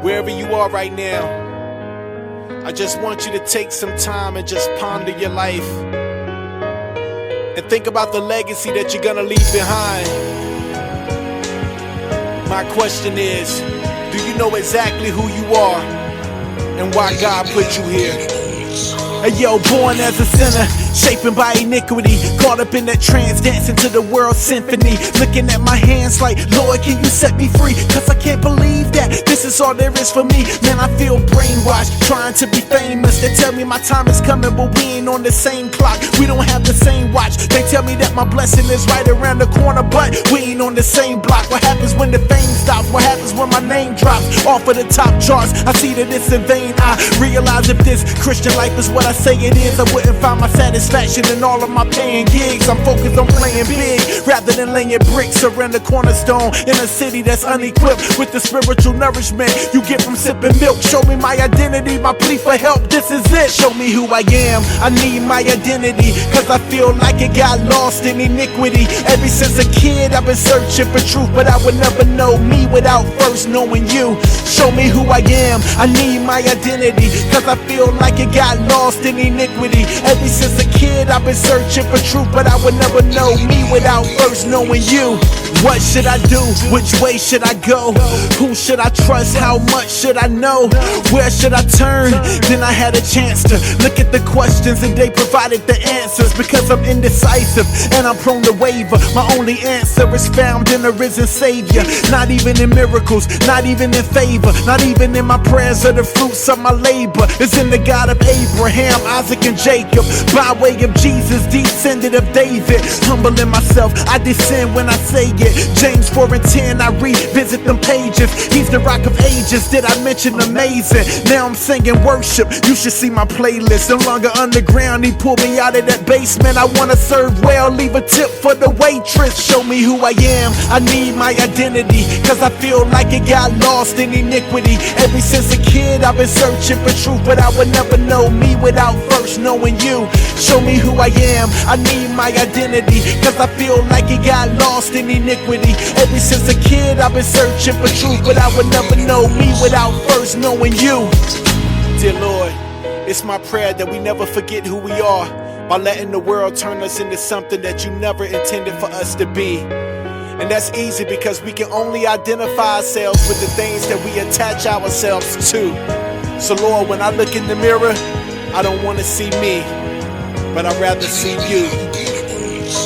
Wherever you are right now, I just want you to take some time and just ponder your life and think about the legacy that you're gonna leave behind. My question is, do you know exactly who you are and why God put you here? Hey yo, born as a sinner, shaping by iniquity, caught up in that trance, dancing to the world symphony, looking at my hands like, Lord, can you set me free? Cause I can't believe that this is all there is for me. Man, I feel brainwashed, trying to be famous. They tell me my time is coming, but we ain't on the same clock. We don't have the same watch. They tell me that my blessing is right around the corner, but we ain't on the same block. What happens when the fame stops? What happens when my name drops off of the top charts? I see that it's in vain. I realize if this Christian life is what I say it is, I wouldn't find my satisfaction in all of my paying gigs. I'm focused on playing big rather than laying bricks around the cornerstone in a city that's unequipped with the spiritual nourishment you get from sipping milk. Show me my identity, my plea for help, this is it. Show me who I am, I need my identity, cause I feel like it got lost in iniquity. Ever since a kid I've been searching for truth, but I would never know me without first knowing you. Show me who I am, I need my identity, cause I feel like it got lost in iniquity. Ever since a kid I've been searching for truth, but I would never know me without first knowing you. What should I do? Which way should I go? Who should I trust? How much should I know? Where should I turn? Then I had a chance to look at the questions and they provided the answers. Because I'm indecisive and I'm prone to waver, my only answer is found in a risen Savior. Not even in miracles, not even in favor, not even in my prayers or the fruits of my labor. It's in the God of Abraham, Isaac and Jacob, by way of Jesus, descendant of David. Humbling myself, I descend when I say it. James 4:10, I revisit them pages. He's the rock of ages, did I mention amazing? Now I'm singing worship, you should see my playlist. No longer underground, he pulled me out of that basement. I wanna serve well, leave a tip for the waitress. Show me who I am, I need my identity, cause I feel like it got lost in iniquity. Ever since a kid I've been searching for truth, but I would never know me without first knowing you. Show me who I am, I need my identity, cause I feel like it got lost in iniquity. Ever since a kid I've been searching for truth, but I would never know me without first knowing you. Dear Lord, it's my prayer that we never forget who we are by letting the world turn us into something that you never intended for us to be. And that's easy because we can only identify ourselves with the things that we attach ourselves to. So Lord, when I look in the mirror, I don't want to see me, but I'd rather see you.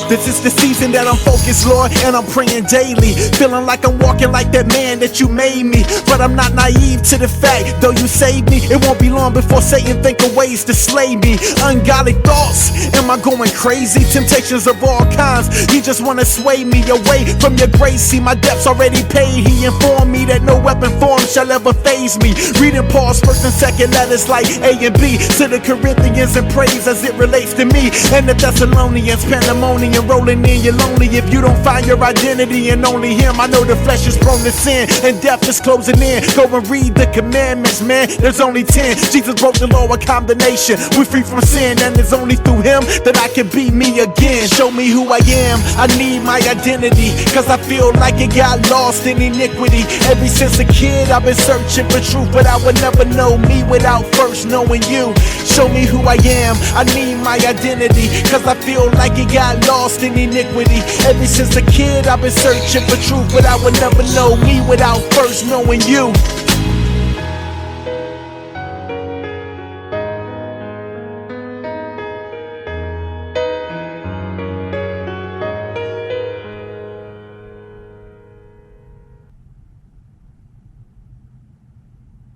This is the season that I'm focused, Lord, and I'm praying daily, feeling like I'm walking like that man that you made me. But I'm not naive to the fact, though you saved me, it won't be long before Satan think of ways to slay me. Ungodly thoughts, am I going crazy? Temptations of all kinds, he just wanna sway me away from your grace. See, my debt's already paid, he informed me that no weapon formed shall ever faze me. Reading Paul's first and second letters like A and B to the Corinthians and praise as it relates to me and the Thessalonians. Pandemonium and rolling in, you're lonely if you don't find your identity in only Him. I know the flesh is prone to sin and death is closing in. Go and read the commandments, man, there's only 10. Jesus broke the law of condemnation. We're free from sin, and it's only through Him that I can be me again. Show me who I am, I need my identity, cause I feel like it got lost in iniquity. Ever since a kid I've been searching for truth, but I would never know me without first knowing you. Show me who I am, I need my identity, cause I feel like it got lost in iniquity. Ever since a kid I've been searching for truth, but I would never know me without first knowing you.